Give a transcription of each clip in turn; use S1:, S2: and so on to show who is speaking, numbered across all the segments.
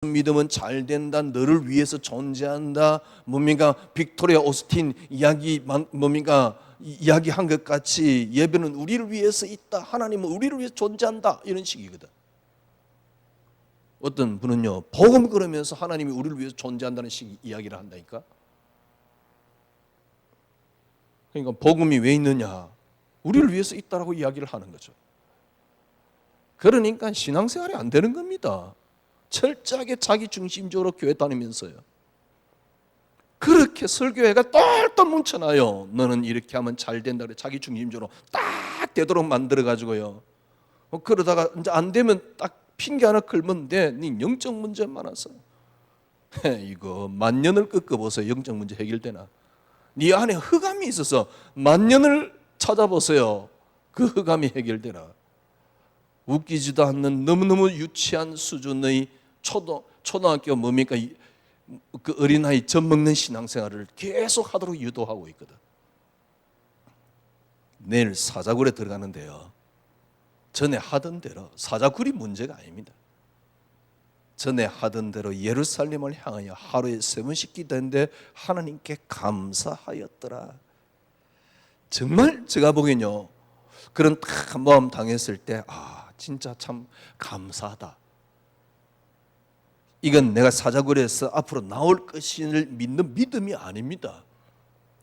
S1: 믿음은 잘 된다, 너를 위해서 존재한다, 뭡니까 빅토리아 오스틴 이야기 뭡니까 이야기한 것 같이 예배는 우리를 위해서 있다, 하나님은 우리를 위해서 존재한다, 이런 식이거든. 어떤 분은요 복음 그러면서 하나님이 우리를 위해서 존재한다는 식 이야기를 한다니까. 그러니까 복음이 왜 있느냐, 우리를 위해서 있다라고 이야기를 하는 거죠. 그러니까 신앙생활이 안 되는 겁니다. 철저하게 자기 중심적으로 교회 다니면서요, 그렇게 설교회가 똘똘 뭉쳐나요. 너는 이렇게 하면 잘 된다 그래. 자기 중심적으로 딱 되도록 만들어 가지고요. 그러다가 이제 안 되면 딱 핑계 하나 걸면 돼. 네 영적 문제 많아서. 이거 만년을 꺾어보세요. 영적 문제 해결되나? 네 안에 흑암이 있어서 만년을 찾아보세요. 그 흑암이 해결되나? 웃기지도 않는 너무너무 유치한 수준의 초등학교 뭡니까 그 어린아이 젖 먹는 신앙생활을 계속 하도록 유도하고 있거든. 내일 사자굴에 들어가는데요, 전에 하던 대로, 사자굴이 문제가 아닙니다. 전에 하던 대로 예루살렘을 향하여 하루에 3번씩 기도했는데 하나님께 감사하였더라. 정말 제가 보기엔요, 그런 탁 모함 당했을 때 진짜 참 감사하다. 이건 내가 사자굴에서 앞으로 나올 것을 믿는 믿음이 아닙니다.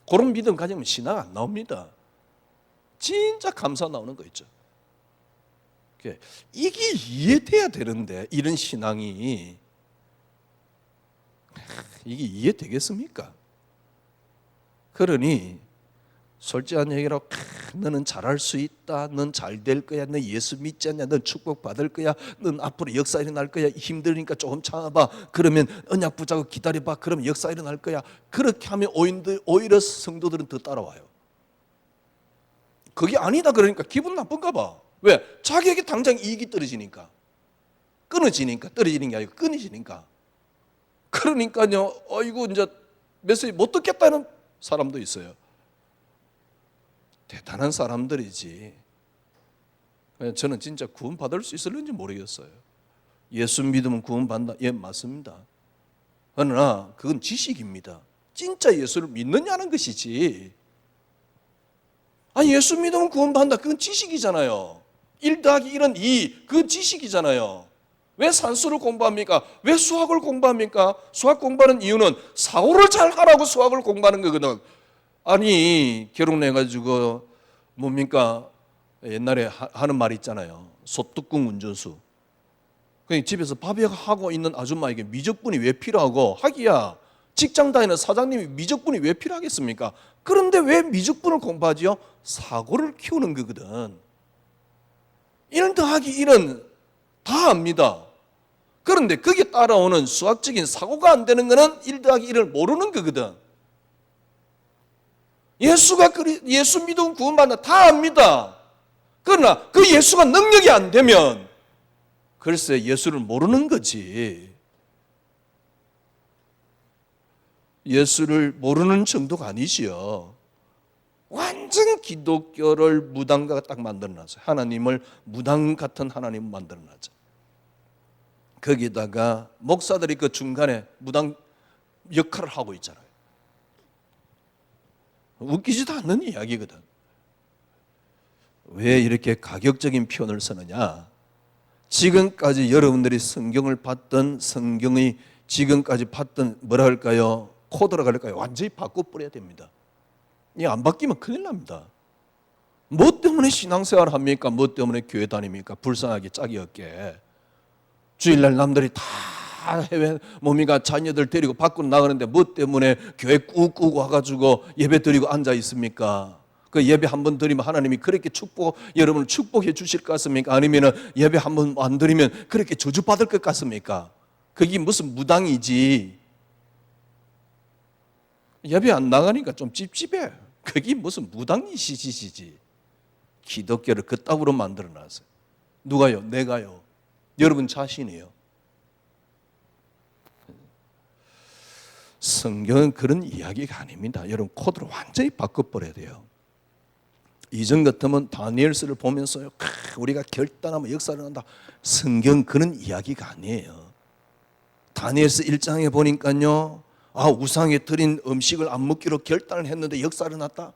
S1: 그런 믿음 가지면 신앙 안 나옵니다. 진짜 감사 나오는 거 있죠. 이게 이해돼야 되는데, 이런 신앙이 이게 이해되겠습니까? 그러니 솔직한 얘기로 너는 잘할 수 있다, 넌 잘 될 거야, 너 예수 믿지 않냐, 넌 축복받을 거야, 넌 앞으로 역사 일어날 거야, 힘드니까 조금 참아봐, 그러면 언약 붙잡고 기다려봐, 그러면 역사 일어날 거야. 그렇게 하면 오히려 성도들은 더 따라와요. 그게 아니다 그러니까 기분 나쁜가 봐. 왜? 자기에게 당장 이익이 떨어지니까, 떨어지는 게 아니고 끊어지니까. 그러니까요, 이거 이제 메시지 못 듣겠다는 사람도 있어요. 대단한 사람들이지. 저는 진짜 구원받을 수 있을는지 모르겠어요. 예수 믿으면 구원받는다, 예 맞습니다. 그러나 그건 지식입니다. 진짜 예수를 믿느냐는 것이지, 예수 믿으면 구원받는다, 그건 지식이잖아요. 1 더하기 1은 2, 그건 지식이잖아요. 왜 산수를 공부합니까? 왜 수학을 공부합니까? 수학 공부하는 이유는 사고를 잘 하라고 수학을 공부하는 거거든. 결혼해가지고 뭡니까 옛날에 하는 말이 있잖아요. 소뚜껑 운전수. 집에서 밥하고 있는 아줌마에게 미적분이 왜 필요하고, 하기야 직장 다니는 사장님이 미적분이 왜 필요하겠습니까? 그런데 왜 미적분을 공부하지요? 사고를 키우는 거거든. 1 더하기 1은 다 압니다. 그런데 거기에 따라오는 수학적인 사고가 안 되는 거는 1 더하기 1을 모르는 거거든. 예수 믿으면 구원받는다 다 압니다. 그러나 그 예수가 능력이 안 되면 글쎄 예수를 모르는 거지. 예수를 모르는 정도가 아니지요. 완전 기독교를 무당과 딱 만들어놨어요. 하나님을 무당 같은 하나님을 만들어놨죠. 거기다가 목사들이 그 중간에 무당 역할을 하고 있잖아요. 웃기지도 않는 이야기거든. 왜 이렇게 가격적인 표현을 쓰느냐? 지금까지 여러분들이 성경을 봤던, 성경의 지금까지 봤던 뭐라 할까요? 코드라 할까요? 완전히 바꿔버려야 됩니다. 이 안 바뀌면 큰일 납니다. 뭐 때문에 신앙생활 합니까? 뭐 때문에 교회 다닙니까? 불쌍하게 짝이 없게. 주일날 남들이 다 해외 몸이가 자녀들 데리고 밖으로 나가는데 뭐 때문에 교회 꾹꾹 와가지고 예배 드리고 앉아 있습니까? 그 예배 한 번 드리면 하나님이 그렇게 여러분을 축복해 주실 것 같습니까? 아니면 예배 한 번 안 드리면 그렇게 저주받을 것 같습니까? 그게 무슨 무당이지. 예배 안 나가니까 좀 찝찝해. 그게 무슨 무당이시지. 기독교를 그따구로 만들어놨어요. 누가요? 내가요. 여러분 자신이에요. 성경은 그런 이야기가 아닙니다. 여러분 코드를 완전히 바꿔버려야 돼요. 이전 같으면 다니엘서를 보면서요, 우리가 결단하면 역사를 한다. 성경 그런 이야기가 아니에요. 다니엘서 1장에 보니까요, 우상에 드린 음식을 안 먹기로 결단을 했는데 역사를 났다.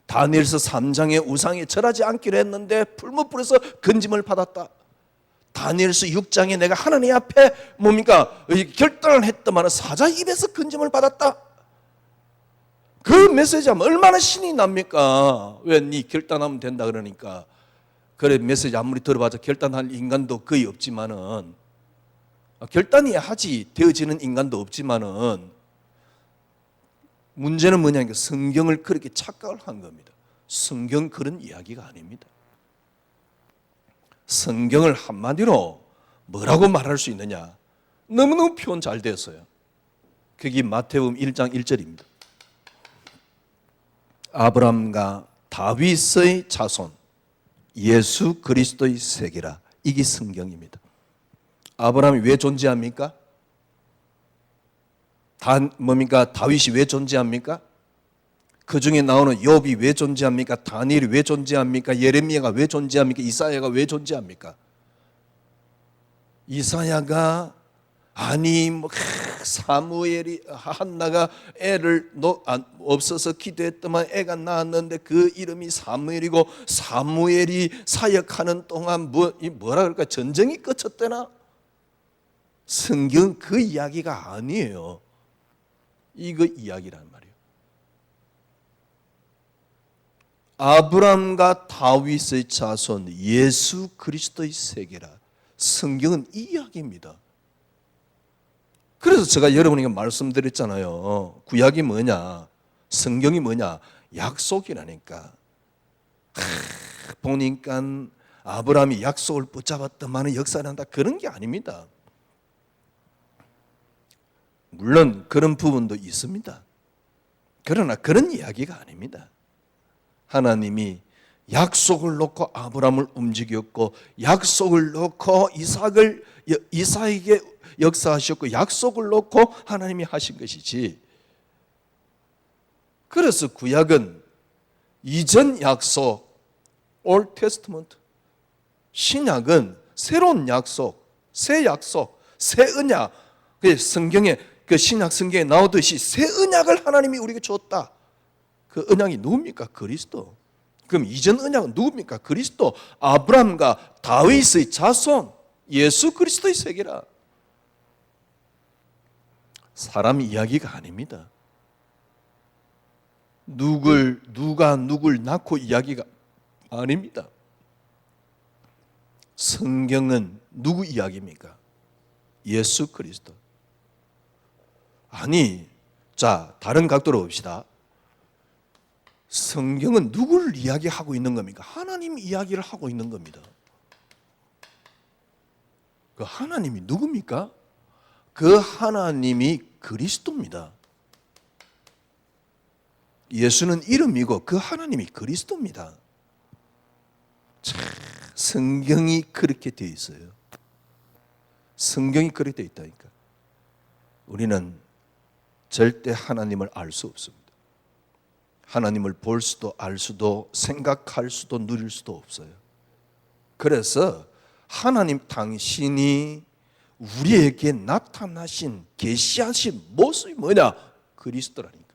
S1: 다니엘서 3장에 우상에 절하지 않기로 했는데 풀무불에서 건짐을 받았다. 다니엘서 6장에 내가 하나님 앞에 결단을 했더만 사자 입에서 건짐을 받았다. 그 메시지하면 얼마나 신이 납니까? 왜 네 결단하면 된다 그러니까. 그래, 메시지 아무리 들어봐도 결단할 인간도 거의 없지만은, 결단이 하지 되어지는 인간도 없지만은, 문제는 뭐냐니까 성경을 그렇게 착각을 한 겁니다. 성경 그런 이야기가 아닙니다. 성경을 한마디로 뭐라고 말할 수 있느냐? 너무너무 표현 잘 됐어요. 그게 마태복음 1장 1절입니다. 아브라함과 다윗의 자손 예수 그리스도의 세계라. 이게 성경입니다. 아브라함이 왜 존재합니까? 다윗이 왜 존재합니까? 그 중에 나오는 욥이 왜 존재합니까? 다니엘이 왜 존재합니까? 예레미야가 왜 존재합니까? 이사야가 왜 존재합니까? 이사야가 사무엘이 한나가 애를 없어서 기도했더만 애가 낳았는데 그 이름이 사무엘이고, 사무엘이 사역하는 동안 뭐라 그럴까, 전쟁이 끝쳤대나? 성경 그 이야기가 아니에요. 이거 이야기란 말이에요. 아브람과 다윗의 자손 예수 그리스도의 세계라. 성경은 이 이야기입니다. 그래서 제가 여러분에게 말씀드렸잖아요. 구약이 뭐냐, 성경이 뭐냐, 약속이라니까. 보니까 아브라함이 약속을 붙잡았더만 역사를 한다, 그런 게 아닙니다. 물론 그런 부분도 있습니다. 그러나 그런 이야기가 아닙니다. 하나님이 약속을 놓고 아브라함을 움직였고, 약속을 놓고 이삭에게 역사하셨고, 약속을 놓고 하나님이 하신 것이지. 그래서 구약은 이전 약속, Old Testament, 신약은 새로운 약속, 새 약속, 새 언약. 성경에 그 신약 성경에 나오듯이 새 언약을 하나님이 우리에게 줬다. 그 언약이 누굽니까? 그리스도. 그럼 이전 언약은 누굽니까? 그리스도. 아브라함과 다윗의 자손 예수 그리스도의 세계라. 사람 이야기가 아닙니다. 누가 누굴 낳고 이야기가 아닙니다. 성경은 누구 이야기입니까? 예수 그리스도. 자, 다른 각도로 봅시다. 성경은 누구를 이야기하고 있는 겁니까? 하나님 이야기를 하고 있는 겁니다. 그 하나님이 누굽니까? 그 하나님이 그리스도입니다. 예수는 이름이고 그 하나님이 그리스도입니다. 참, 성경이 그렇게 되어 있어요. 성경이 그렇게 되어 있다니까. 우리는 절대 하나님을 알 수 없습니다. 하나님을 볼 수도 알 수도 생각할 수도 누릴 수도 없어요. 그래서 하나님 당신이 우리에게 나타나신 계시하신 모습이 뭐냐? 그리스도라니까.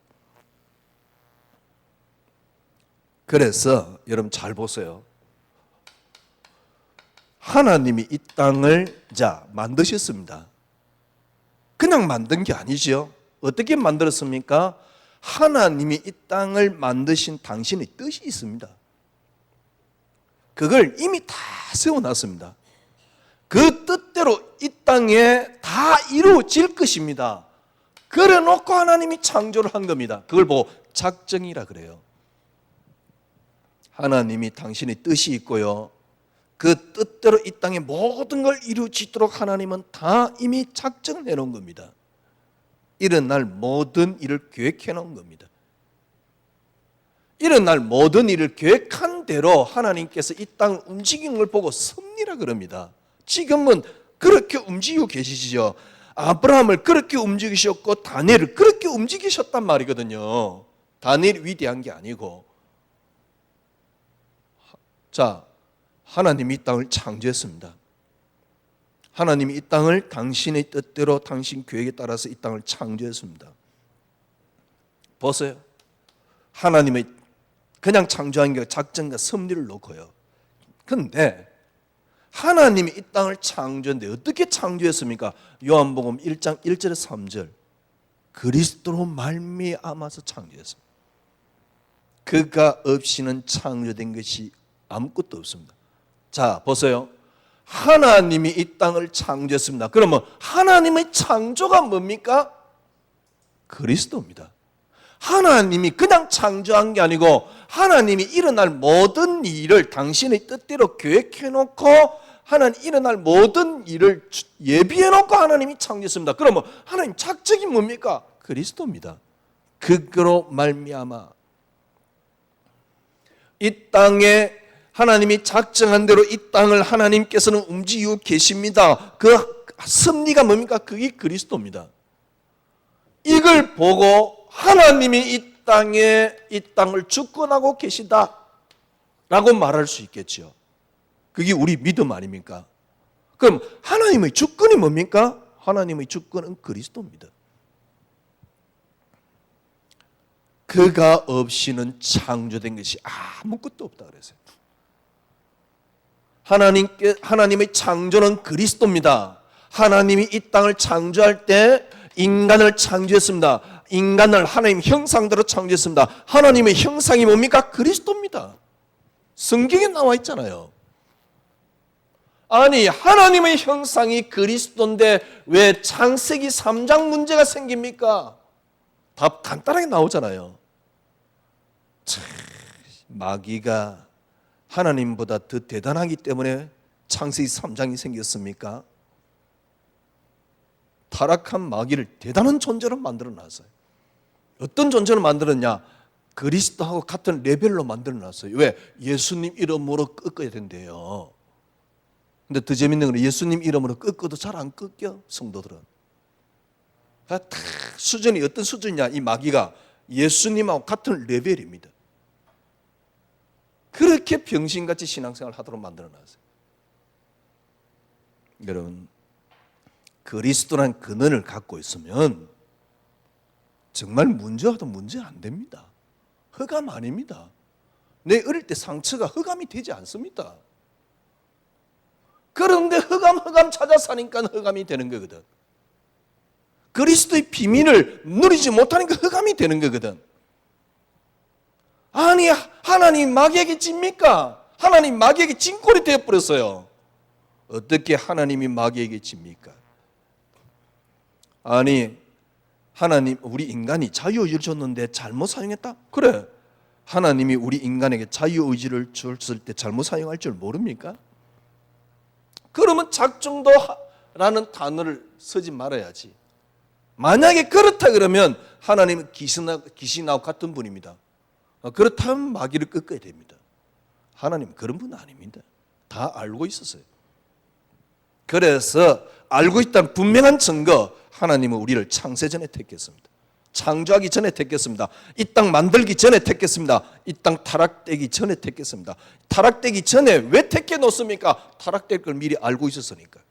S1: 그래서 여러분 잘 보세요. 하나님이 이 땅을 만드셨습니다. 그냥 만든 게 아니죠. 어떻게 만들었습니까? 하나님이 이 땅을 만드신 당신의 뜻이 있습니다. 그걸 이미 다 세워놨습니다. 그 뜻대로 이 땅에 다 이루어질 것입니다. 그래 놓고 하나님이 창조를 한 겁니다. 그걸 보고 작정이라 그래요. 하나님이 당신의 뜻이 있고요, 그 뜻대로 이 땅에 모든 걸 이루어지도록 하나님은 다 이미 작정을 해놓은 겁니다. 일어날 모든 일을 계획해 놓은 겁니다. 일어날 모든 일을 계획한 대로 하나님께서 이 땅을 움직이는 걸 보고 섭리라 그럽니다. 지금은 그렇게 움직이고 계시죠. 아브라함을 그렇게 움직이셨고 다니엘을 그렇게 움직이셨단 말이거든요. 다니엘이 위대한 게 아니고. 자, 하나님이 이 땅을 창조했습니다. 하나님이 이 땅을 당신의 뜻대로 당신 계획에 따라서 이 땅을 창조했습니다. 보세요. 하나님의 그냥 창조한 게 작전과 섭리를 놓고요. 그런데 하나님이 이 땅을 창조했는데 어떻게 창조했습니까? 요한복음 1장 1절에서 3절 그리스도로 말미암아서 창조했습니다. 그가 없이는 창조된 것이 아무것도 없습니다. 자, 보세요. 하나님이 이 땅을 창조했습니다. 그러면 하나님의 창조가 뭡니까? 그리스도입니다. 하나님이 그냥 창조한 게 아니고 하나님이 일어날 모든 일을 당신의 뜻대로 계획해놓고 하나님 일어날 모든 일을 예비해놓고 하나님이 창조했습니다. 그러면 하나님 작정이 뭡니까? 그리스도입니다. 그거로 말미암아 이 땅에 하나님이 작정한 대로 이 땅을 하나님께서는 움직이고 계십니다. 그 섭리가 뭡니까? 그게 그리스도입니다. 이걸 보고 하나님이 이 땅을 주권하고 계시다라고 말할 수 있겠죠. 그게 우리 믿음 아닙니까? 그럼 하나님의 주권이 뭡니까? 하나님의 주권은 그리스도입니다. 그가 없이는 창조된 것이 아무것도 없다 그랬어요. 하나님의 창조는 그리스도입니다. 하나님이 이 땅을 창조할 때 인간을 창조했습니다. 인간을 하나님 형상대로 창조했습니다. 하나님의 형상이 뭡니까? 그리스도입니다. 성경에 나와 있잖아요. 아니 하나님의 형상이 그리스도인데 왜 창세기 3장 문제가 생깁니까? 답 간단하게 나오잖아요. 참, 마귀가 하나님보다 더 대단하기 때문에 창세기 3장이 생겼습니까? 타락한 마귀를 대단한 존재로 만들어놨어요. 어떤 존재로 만들었냐? 그리스도하고 같은 레벨로 만들어놨어요. 왜? 예수님 이름으로 꺾어야 된대요. 근데 더 재밌는 건 예수님 이름으로 꺾어도 잘 안 꺾여 성도들은. 다 수준이 어떤 수준이냐? 이 마귀가 예수님하고 같은 레벨입니다. 그렇게 병신같이 신앙생활을 하도록 만들어놨어요. 여러분 그리스도란 근원을 갖고 있으면 정말 문제와도 문제 안 됩니다. 흑암 아닙니다. 내 어릴 때 상처가 흑암이 되지 않습니다. 그런데 흑암 찾아 사니까 흑암이 되는 거거든. 그리스도의 비밀을 누리지 못하니까 흑암이 되는 거거든. 아니 하나님 마귀에게 집니까? 하나님 마귀에게 진 꼴이 되어버렸어요. 어떻게 하나님이 마귀에게 집니까? 아니 하나님 우리 인간이 자유의지를 줬는데 잘못 사용했다? 그래 하나님이 우리 인간에게 자유의지를 줬을 때 잘못 사용할 줄 모릅니까? 그러면 작정도라는 단어를 쓰지 말아야지. 만약에 그렇다 그러면 하나님은 귀신하고 같은 분입니다. 그렇다면 마귀를 꺾어야 됩니다. 하나님은 그런 분은 아닙니다. 다 알고 있었어요. 그래서 알고 있다는 분명한 증거 하나님은 우리를 창세전에 택했습니다. 창조하기 전에 택했습니다. 이 땅 만들기 전에 택했습니다. 이 땅 타락되기 전에 택했습니다. 타락되기 전에 왜 택해 놓습니까? 타락될 걸 미리 알고 있었으니까.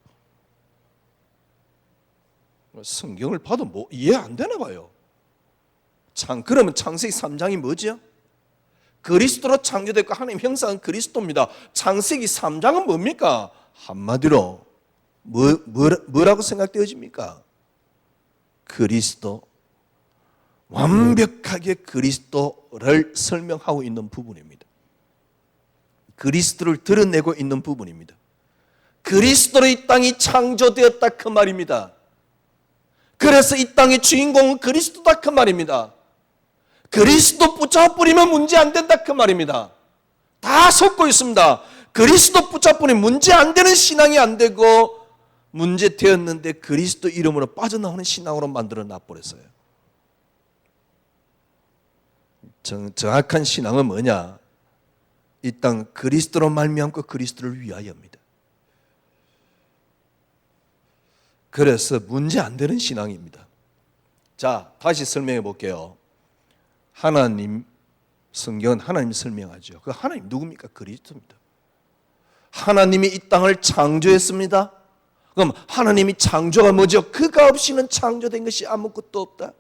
S1: 성경을 봐도 뭐 이해 안 되나 봐요. 그러면 창세기 3장이 뭐죠? 그리스도로 창조됐고 하나님 형상은 그리스도입니다. 창세기 3장은 뭡니까? 한마디로 뭐라고 생각되어집니까? 그리스도, 완벽하게 그리스도를 설명하고 있는 부분입니다. 그리스도를 드러내고 있는 부분입니다. 그리스도로 이 땅이 창조되었다 그 말입니다. 그래서 이 땅의 주인공은 그리스도다 그 말입니다. 그리스도 붙잡아버리면 문제 안 된다 그 말입니다. 다 섞고 있습니다. 그리스도 붙잡으니 문제 안 되는 신앙이 안 되고 문제 되었는데 그리스도 이름으로 빠져나오는 신앙으로 만들어 놔버렸어요. 정확한 신앙은 뭐냐? 이 땅 그리스도로 말미암고 그리스도를 위하여입니다. 그래서 문제 안 되는 신앙입니다. 자, 다시 설명해 볼게요. 하나님, 성경은 하나님 설명하죠. 그 하나님 누굽니까? 그리스도입니다. 하나님이 이 땅을 창조했습니다. 그럼 하나님이 창조가 뭐죠? 그가 없이는 창조된 것이 아무것도 없다.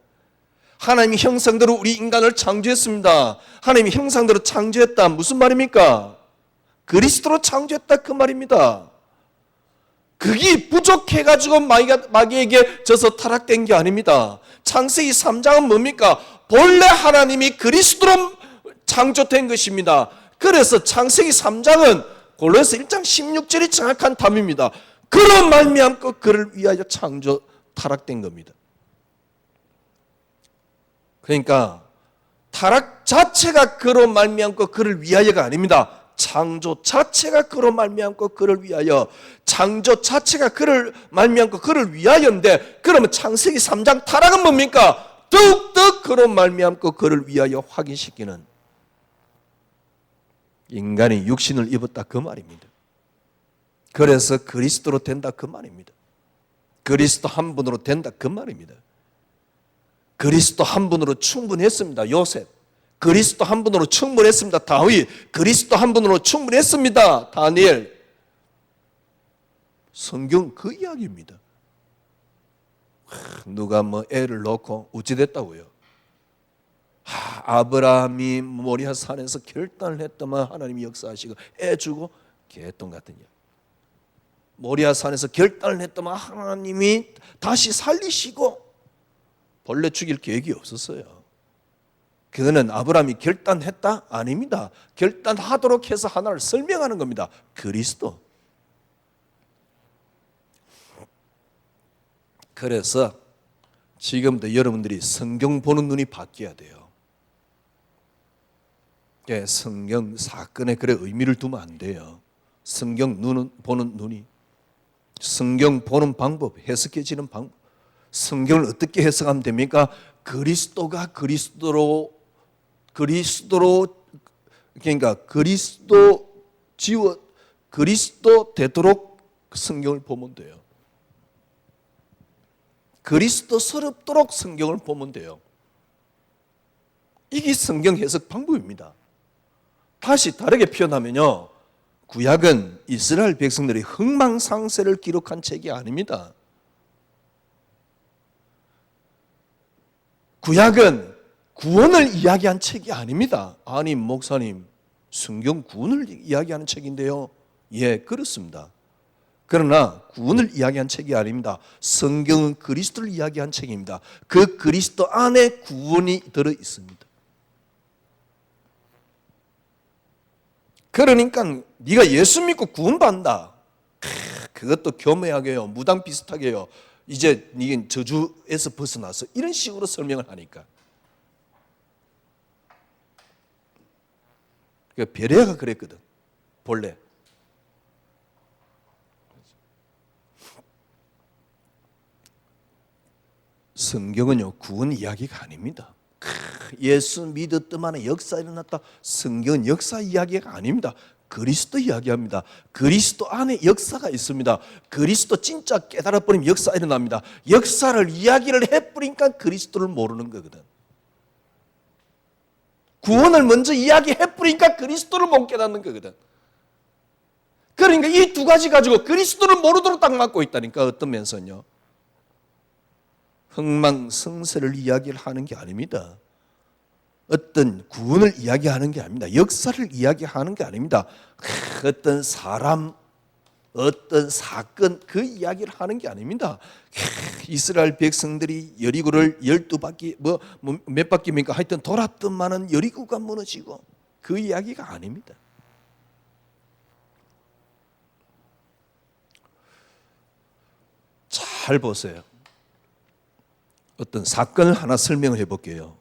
S1: 하나님이 형상대로 우리 인간을 창조했습니다. 하나님이 형상대로 창조했다. 무슨 말입니까? 그리스도로 창조했다 그 말입니다. 그게 부족해가지고 마귀에게 져서 타락된 게 아닙니다. 창세기 3장은 뭡니까? 본래 하나님이 그리스도로 창조된 것입니다. 그래서 창세기 3장은 골로새 1장 16절이 정확한 답입니다. 그런 말미암고 그를 위하여 창조 타락된 겁니다. 그러니까 타락 자체가 그로 말미암고 그를 위하여가 아닙니다. 창조 자체가 그로 말미암고 그를 위하여, 창조 자체가 그를 말미암고 그를 위하여인데, 그러면 창세기 3장 타락은 뭡니까? 더욱더 그로 말미암고 그를 위하여 확인시키는, 인간이 육신을 입었다 그 말입니다. 그래서 그리스도로 된다 그 말입니다. 그리스도 한 분으로 된다 그 말입니다. 그리스도 한 분으로 충분했습니다. 요셉. 그리스도 한 분으로 충분했습니다. 다윗. 그리스도 한 분으로 충분했습니다. 다니엘. 성경 그 이야기입니다. 누가 애를 놓고 어찌 됐다고요? 아브라함이 모리아 산에서 결단을 했더만 하나님이 역사하시고 애 주고 개똥 같은 이야기. 모리아 산에서 결단을 했더만 하나님이 다시 살리시고 벌레 죽일 계획이 없었어요. 그거는 아브라함이 결단했다? 아닙니다. 결단하도록 해서 하나를 설명하는 겁니다. 그리스도. 그래서 지금도 여러분들이 성경 보는 눈이 바뀌어야 돼요. 성경 사건에 그래 의미를 두면 안 돼요. 성경 보는 눈이, 성경 보는 방법, 해석해지는 방법, 성경을 어떻게 해석하면 됩니까? 그리스도가 그리스도 되도록 성경을 보면 돼요. 그리스도스럽도록 성경을 보면 돼요. 이게 성경 해석 방법입니다. 다시 다르게 표현하면요, 구약은 이스라엘 백성들의 흥망상쇠를 기록한 책이 아닙니다. 구약은 구원을 이야기한 책이 아닙니다. 아니 목사님, 성경 구원을 이야기하는 책인데요. 예, 그렇습니다. 그러나 구원을 이야기한 책이 아닙니다. 성경은 그리스도를 이야기한 책입니다. 그 그리스도 안에 구원이 들어 있습니다. 그러니까 네가 예수 믿고 구원받는다, 그것도 교묘하게요, 무당 비슷하게요, 이제 네가 저주에서 벗어나서 이런 식으로 설명을 하니까. 베레아가 그랬거든, 본래. 성경은요, 구원 이야기가 아닙니다. 예수 믿었더만에 역사 일어났다. 성경은 역사 이야기가 아닙니다. 그리스도 이야기합니다. 그리스도 안에 역사가 있습니다. 그리스도 진짜 깨달아버리면 역사 일어납니다. 역사를 이야기를 해버리니까 그리스도를 모르는 거거든. 구원을 먼저 이야기해버리니까 그리스도를 못 깨닫는 거거든. 그러니까 이 두 가지 가지고 그리스도를 모르도록 딱 막고 있다니까. 어떤 면에서는요, 흥망성쇠를 이야기를 하는 게 아닙니다. 어떤 구원을 이야기하는 게 아닙니다. 역사를 이야기하는 게 아닙니다. 어떤 사람, 어떤 사건, 그 이야기를 하는 게 아닙니다. 이스라엘 백성들이 여리고를 12바퀴 몇 바퀴입니까? 하여튼 돌았더만은 여리고가 무너지고, 그 이야기가 아닙니다. 잘 보세요. 어떤 사건을 하나 설명을 해볼게요.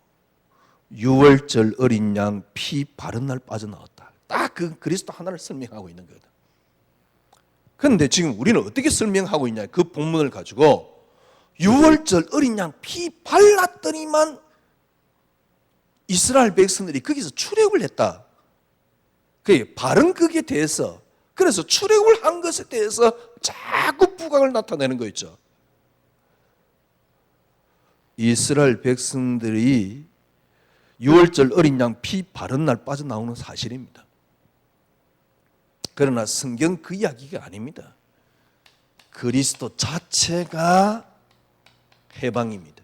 S1: 6월절 어린 양 피 바른 날 빠져나왔다. 딱 그 그리스도 하나를 설명하고 있는 거다. 그런데 지금 우리는 어떻게 설명하고 있냐, 그 본문을 가지고 6월절 어린 양 피 발랐더니만 이스라엘 백성들이 거기서 출애굽을 했다. 그 바른 극에 대해서, 그래서 출애굽을 한 것에 대해서 자꾸 부각을 나타내는 거 있죠. 이스라엘 백성들이 6월절 어린 양 피 바른 날 빠져나오는 사실입니다. 그러나 성경 그 이야기가 아닙니다. 그리스도 자체가 해방입니다.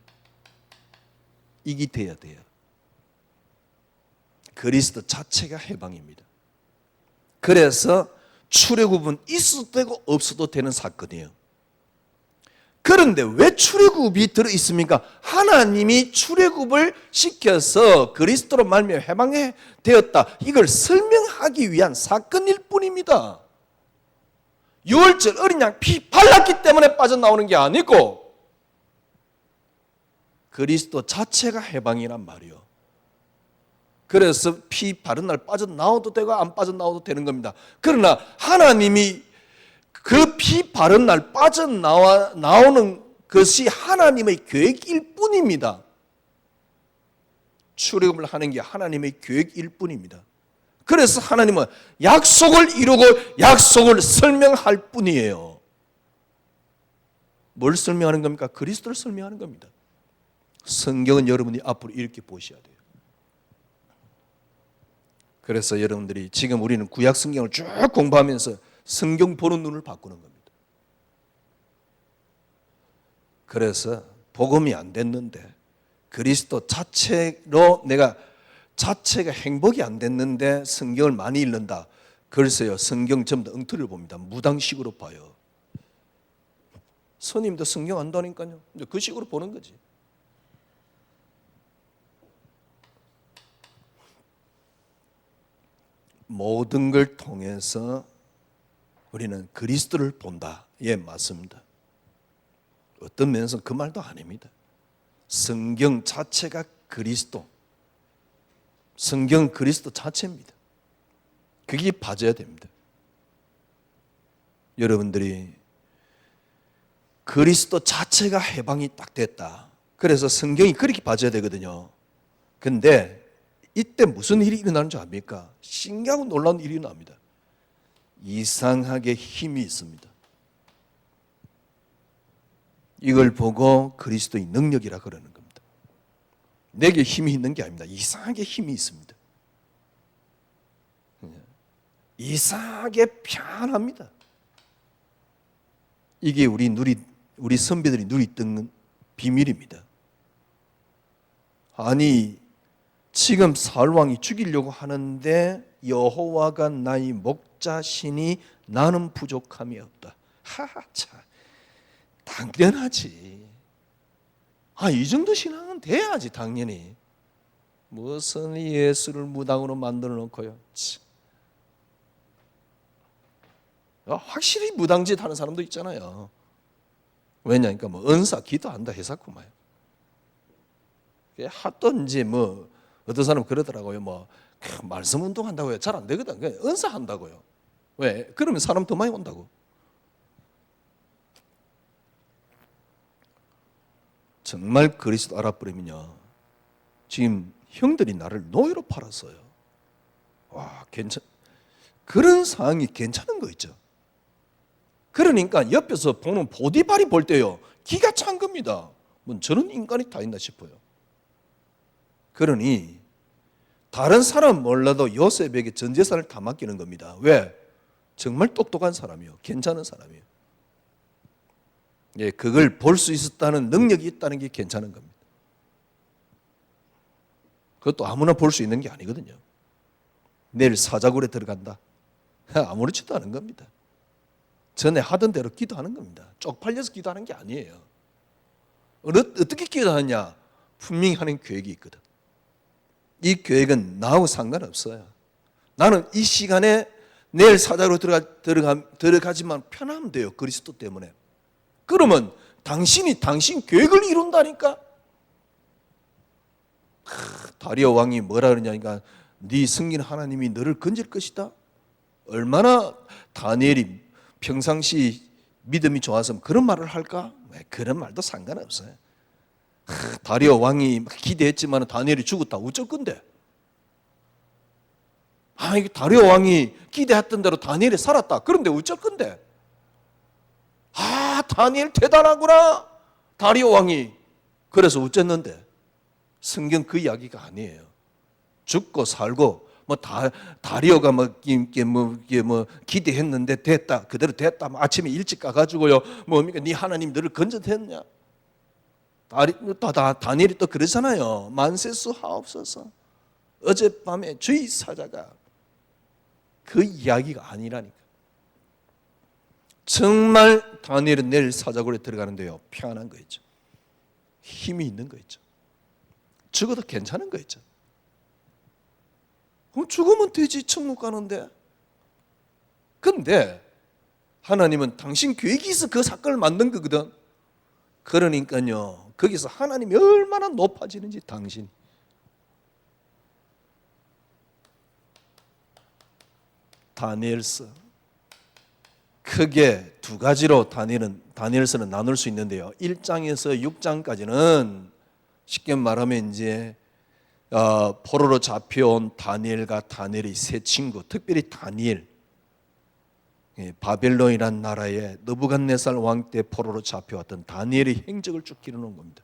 S1: 이게 돼야 돼요. 그리스도 자체가 해방입니다. 그래서 출애굽은 있어도 되고 없어도 되는 사건이에요. 그런데 왜 출애굽이 들어있습니까? 하나님이 출애굽을 시켜서 그리스도로 말미암아 해방이 되었다. 이걸 설명하기 위한 사건일 뿐입니다. 유월절 어린 양 피 발랐기 때문에 빠져나오는 게 아니고 그리스도 자체가 해방이란 말이요. 그래서 피 바른 날 빠져나와도 되고 안 빠져나와도 되는 겁니다. 그러나 하나님이 그 피 바른 날 빠져나오는 것이 하나님의 계획일 뿐입니다. 출애굽을 하는 게 하나님의 계획일 뿐입니다. 그래서 하나님은 약속을 이루고 약속을 설명할 뿐이에요. 뭘 설명하는 겁니까? 그리스도를 설명하는 겁니다. 성경은 여러분이 앞으로 이렇게 보셔야 돼요. 그래서 여러분들이 지금 우리는 구약 성경을 쭉 공부하면서 성경 보는 눈을 바꾸는 겁니다. 그래서 복음이 안 됐는데 그리스도 자체로 자체가 행복이 안 됐는데 성경을 많이 읽는다. 글쎄요, 성경 전부 다 엉터리를 봅니다. 무당식으로 봐요. 스님도 성경 안다니까요. 그 식으로 보는 거지. 모든 걸 통해서 우리는 그리스도를 본다. 예, 맞습니다. 어떤 면에서 그 말도 아닙니다. 성경 자체가 그리스도, 성경 그리스도 자체입니다. 그게 봐줘야 됩니다. 여러분들이 그리스도 자체가 해방이 딱 됐다. 그래서 성경이 그렇게 봐줘야 되거든요. 근데 이때 무슨 일이 일어나는 줄 압니까? 신기하고 놀라운 일이 일어납니다. 이상하게 힘이 있습니다. 이걸 보고 그리스도의 능력이라 그러는 겁니다. 내게 힘이 있는 게 아닙니다. 이상하게 힘이 있습니다. 이상하게 편합니다. 이게 우리 선배들이 누리던 비밀입니다. 아니, 지금 사울 왕이 죽이려고 하는데 여호와가 나의 목자시니 나는 부족함이 없다. 하하, 참 당연하지. 이 정도 신앙은 돼야지 당연히. 무슨 예수를 무당으로 만들어 놓고요. 확실히 무당짓 하는 사람도 있잖아요. 왜냐니까 은사 기도한다 해서구만. 하던지 어떤 사람 그러더라고요. 말씀 운동한다고요. 잘 안 되거든. 은사 한다고요. 왜? 그러면 사람 더 많이 온다고. 정말 그리스도 알아버리면요. 지금 형들이 나를 노예로 팔았어요. 와, 그런 상황이 괜찮은 거 있죠. 그러니까 옆에서 보는 보디발이 볼 때요. 기가 찬 겁니다. 저런 인간이 다 있나 싶어요. 그러니 다른 사람 몰라도 요셉에게 전 재산을 다 맡기는 겁니다. 왜? 정말 똑똑한 사람이요. 괜찮은 사람이요. 예, 그걸 볼 수 있었다는 능력이 있다는 게 괜찮은 겁니다. 그것도 아무나 볼 수 있는 게 아니거든요. 내일 사자굴에 들어간다. 아무렇지도 않은 겁니다. 전에 하던 대로 기도하는 겁니다. 쪽팔려서 기도하는 게 아니에요. 어떻게 기도하느냐? 분명히 하는 계획이 있거든. 이 계획은 나하고 상관없어요. 나는 이 시간에 내일 사자로 들어가지만 편하면 돼요. 그리스도 때문에. 그러면 당신 계획을 이룬다니까. 다리오 왕이 뭐라 그러냐니까 네 승리는 하나님이 너를 건질 것이다. 얼마나 다니엘이 평상시 믿음이 좋아서 그런 말을 할까? 그런 말도 상관없어요. 다리오 왕이 기대했지만 다니엘이 죽었다. 어쩔 건데? 다리오 왕이 기대했던 대로 다니엘이 살았다. 그런데 어쩔 건데? 다니엘 대단하구나. 다리오 왕이. 그래서 어쨌는데? 성경 그 이야기가 아니에요. 죽고 살고 뭐 다리오가 뭐 기대했는데 됐다, 그대로 됐다. 뭐 아침에 일찍 가가지고요, 뭡니까? 네 하나님 너를 건져댔냐? 다니엘이 또 그러잖아요. 만세수 하옵소서. 어젯밤에 주의 사자가, 그 이야기가 아니라니까. 정말 다니엘은 내일 사자굴에 들어가는데요, 평안한 거 있죠. 힘이 있는 거 있죠. 죽어도 괜찮은 거 있죠. 그럼 죽으면 되지, 천국 가는데. 근데 하나님은 당신 계획이 있어 그 사건을 만든 거거든. 그러니까요, 거기서 하나님이 얼마나 높아지는지 당신. 다니엘서 크게 두 가지로 다니엘서는 나눌 수 있는데요. 1장에서 6장까지는 쉽게 말하면 이제 포로로 잡혀온 다니엘과 다니엘의 세 친구, 특별히 다니엘, 바벨론이란 나라에 느부갓네살 왕 때 포로로 잡혀왔던 다니엘의 행적을 쭉 기록한 겁니다.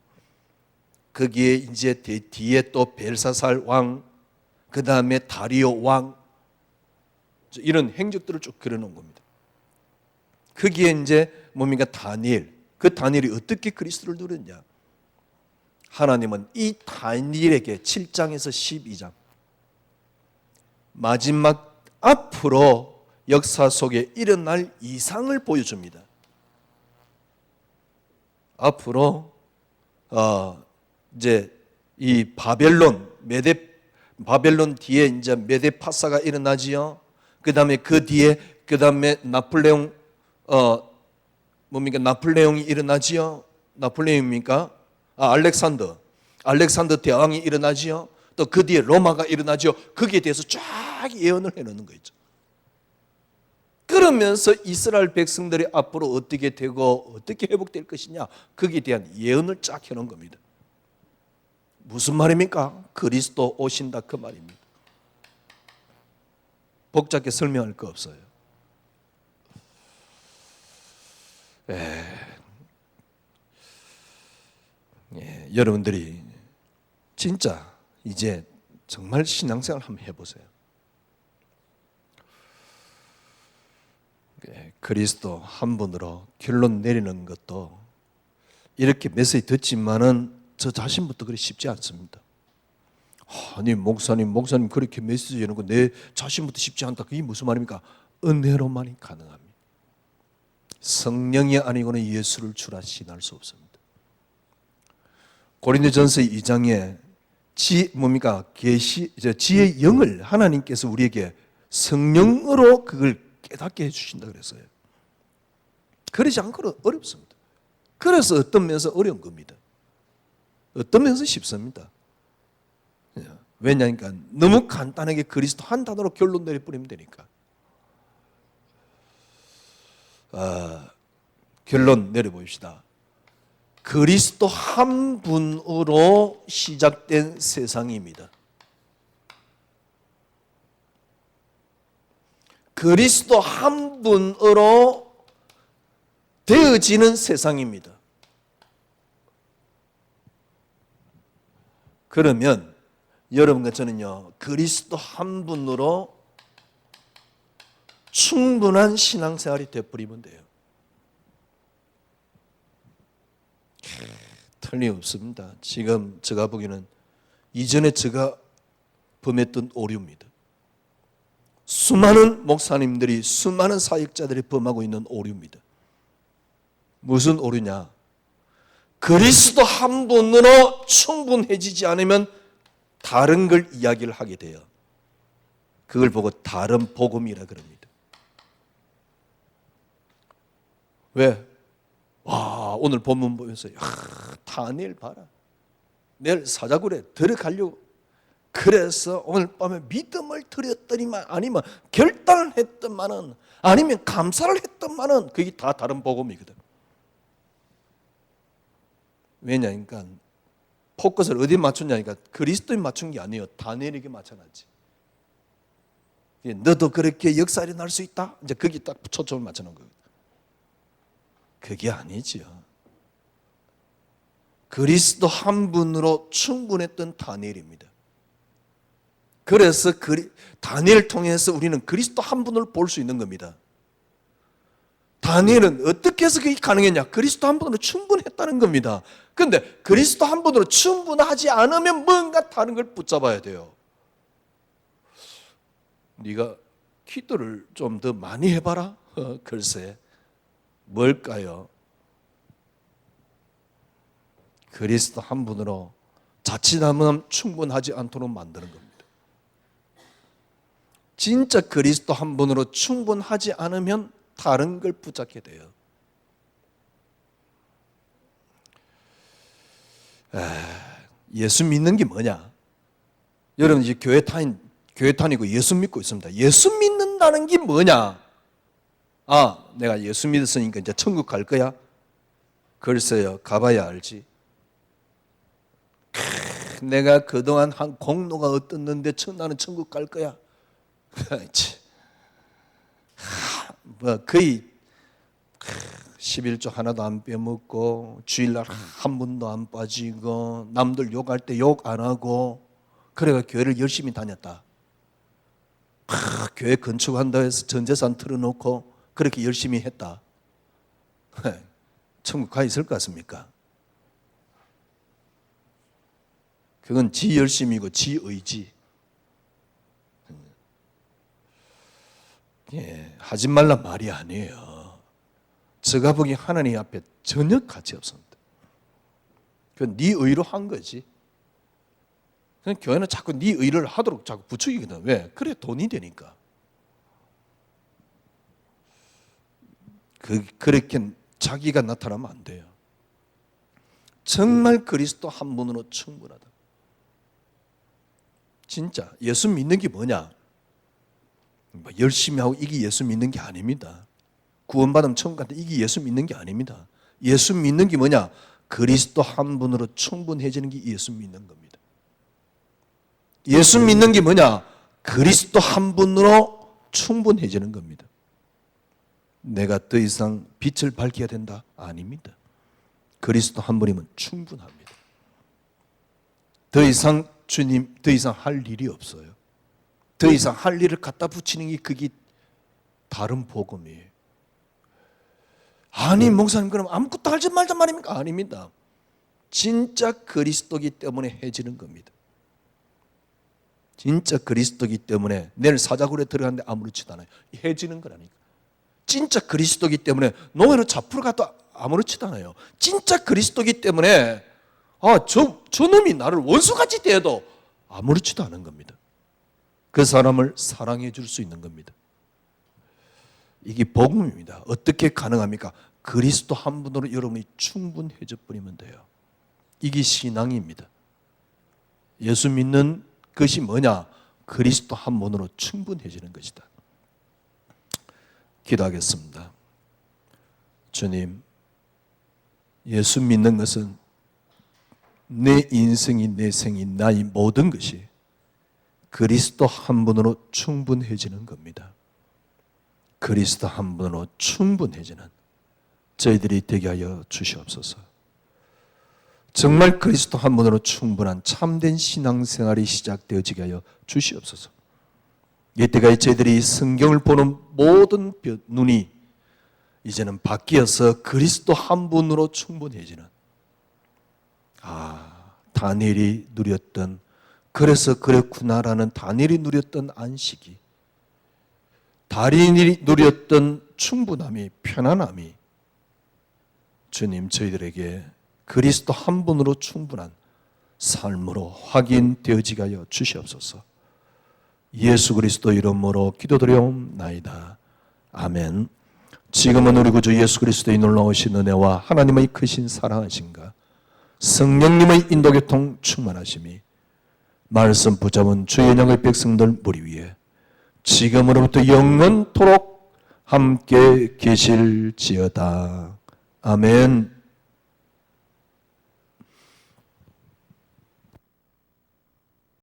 S1: 거기에 이제 뒤에 또 벨사살 왕, 그 다음에 다리오 왕, 이런 행적들을 쭉 그려놓은 겁니다. 거기에 이제 뭡니까? 다니엘. 그 다니엘이 어떻게 그리스도를 누렸냐? 하나님은 이 다니엘에게 7장에서 12장 마지막 앞으로 역사 속에 일어날 이상을 보여줍니다. 앞으로 이제 이 바벨론 뒤에 이제 메데파사가 일어나지요. 그다음에 그 뒤에 나폴레옹이 일어나지요. 나폴레옹입니까? 알렉산더 대왕이 일어나지요. 또 그 뒤에 로마가 일어나지요. 거기에 대해서 쫙 예언을 해놓는 거 있죠. 그러면서 이스라엘 백성들이 앞으로 어떻게 되고 어떻게 회복될 것이냐, 거기에 대한 예언을 쫙 해놓은 겁니다. 무슨 말입니까? 그리스도 오신다, 그 말입니다. 복잡하게 설명할 거 없어요. 여러분들이 진짜 이제 정말 신앙생활 한번 해보세요. 그리스도 한 분으로 결론 내리는 것도 이렇게 메시지 듣지만은 저 자신부터 그리 쉽지 않습니다. 아니 목사님 그렇게 메시지 해놓고 내 자신부터 쉽지 않다. 그게 무슨 말입니까? 은혜로만이 가능합니다. 성령이 아니고는 예수를 주라 신할 수 없습니다. 고린도전서 2장에 지혜의 영을 하나님께서 우리에게 성령으로 그걸 깨닫게 해주신다 그랬어요. 그러지 않고는 어렵습니다. 그래서 어떤 면에서 어려운 겁니다. 어떤 면에서 쉽습니다. 왜냐니까 너무 간단하게 그리스도 한 단어로 결론 내려버리면 되니까. 결론 내려봅시다. 그리스도 한 분으로 시작된 세상입니다. 그리스도 한 분으로 되어지는 세상입니다. 그러면 여러분과 저는요, 그리스도 한 분으로 충분한 신앙생활이 되어버리면 돼요. 틀림없습니다. 지금 제가 보기에는 이전에 제가 범했던 오류입니다. 수많은 목사님들이, 수많은 사역자들이 범하고 있는 오류입니다. 무슨 오류냐? 그리스도 한 분으로 충분해지지 않으면 다른 걸 이야기를 하게 돼요. 그걸 보고 다른 복음이라 그럽니다. 왜? 오늘 본문 보면서 다니엘 봐라. 내일 사자굴에 들어가려고 그래서 오늘 밤에 믿음을 드렸더니만, 아니면 결단을 했더만은, 아니면 감사를 했더만은, 그게 다 다른 복음이거든. 왜냐니까 포커스를 어디에 맞췄냐니까 그리스도에 맞춘 게 아니에요. 다니엘에게 맞춰놨지. 너도 그렇게 역사 일어날 수 있다? 이제 거기 딱 초점을 맞춰놓은 거예요. 그게 아니지요. 그리스도 한 분으로 충분했던 다니엘입니다. 그래서 다니엘을 통해서 우리는 그리스도 한 분을 볼 수 있는 겁니다. 다니엘은 어떻게 해서 그게 가능했냐? 그리스도 한 분으로 충분했다는 겁니다. 그런데 그리스도 한 분으로 충분하지 않으면 뭔가 다른 걸 붙잡아야 돼요. 네가 기도를 좀 더 많이 해봐라. 글쎄, 뭘까요? 그리스도 한 분으로 자칫하면 충분하지 않도록 만드는 겁니다. 진짜 그리스도 한 분으로 충분하지 않으면 다른 걸 붙잡게 돼요. 예수 믿는 게 뭐냐? 여러분 이제 교회 다니고 예수 믿고 있습니다. 예수 믿는다는 게 뭐냐? 아, 내가 예수 믿었으니까 이제 천국 갈 거야? 글쎄요, 가봐야 알지. 내가 그동안 한 공로가 어떻는데 나는 천국 갈 거야? 뭐 거의 11조 하나도 안 빼먹고 주일날 한 번도 안 빠지고 남들 욕할 때 욕 안 하고 그래가 교회를 열심히 다녔다. 교회 건축한다 해서 전 재산 틀어놓고 그렇게 열심히 했다. 천국 가 있을 것 같습니까? 그건 지 열심이고 지 의지. 하지 말란 말이 아니에요. 제가 보기 하나님 앞에 전혀 가치 없습니다. 그건 네 의로 한 거지. 그냥 교회는 자꾸 네 의를 하도록 자꾸 부추기거든. 왜? 그래 돈이 되니까. 그렇게 자기가 나타나면 안 돼요. 정말 그리스도 한 분으로 충분하다. 진짜 예수 믿는 게 뭐냐? 열심히 하고 이게 예수 믿는 게 아닙니다. 구원받으면 천국 간다 이게 예수 믿는 게 아닙니다. 예수 믿는 게 뭐냐? 그리스도 한 분으로 충분해지는 게 예수 믿는 겁니다. 예수 믿는 게 뭐냐? 그리스도 한 분으로 충분해지는 겁니다. 내가 더 이상 빛을 밝혀야 된다? 아닙니다. 그리스도 한 분이면 충분합니다. 더 이상 주님, 더 이상 할 일이 없어요. 더 이상 할 일을 갖다 붙이는 게 그게 다른 복음이에요. 아니 목사님 그럼 아무것도 하지 말자 말입니까? 아닙니다. 진짜 그리스도기 때문에 해지는 겁니다. 진짜 그리스도기 때문에 내일 사자굴에 들어가는데 아무렇지도 않아요. 해지는 거라니까. 진짜 그리스도기 때문에 노예로 잡으러 가도 아무렇지도 않아요. 진짜 그리스도기 때문에 저놈이 나를 원수같이 대해도 아무렇지도 않은 겁니다. 그 사람을 사랑해 줄 수 있는 겁니다. 이게 복음입니다. 어떻게 가능합니까? 그리스도 한 분으로 여러분이 충분해져 버리면 돼요. 이게 신앙입니다. 예수 믿는 것이 뭐냐? 그리스도 한 분으로 충분해지는 것이다. 기도하겠습니다. 주님, 예수 믿는 것은 내 인생이 내 생이 나의 모든 것이 그리스도 한 분으로 충분해지는 겁니다. 그리스도 한 분으로 충분해지는 저희들이 되게 하여 주시옵소서. 정말 그리스도 한 분으로 충분한 참된 신앙생활이 시작되어지게 하여 주시옵소서. 이때까지 저희들이 성경을 보는 모든 눈이 이제는 바뀌어서 그리스도 한 분으로 충분해지는 다니엘이 누렸던 그래서 그랬구나라는 다니엘이 누렸던 안식이 다니엘이 누렸던 충분함이 편안함이 주님 저희들에게 그리스도 한 분으로 충분한 삶으로 확인되어지게 하여 주시옵소서. 예수 그리스도 이름으로 기도드려옵나이다. 아멘. 지금은 우리 구주 예수 그리스도의 놀라우신 은혜와 하나님의 크신 사랑하심과 성령님의 인도교통 충만하심이 말씀 붙잡은 주의 영의 백성들 무리 위에 지금으로부터 영원토록 함께 계실지어다. 아멘.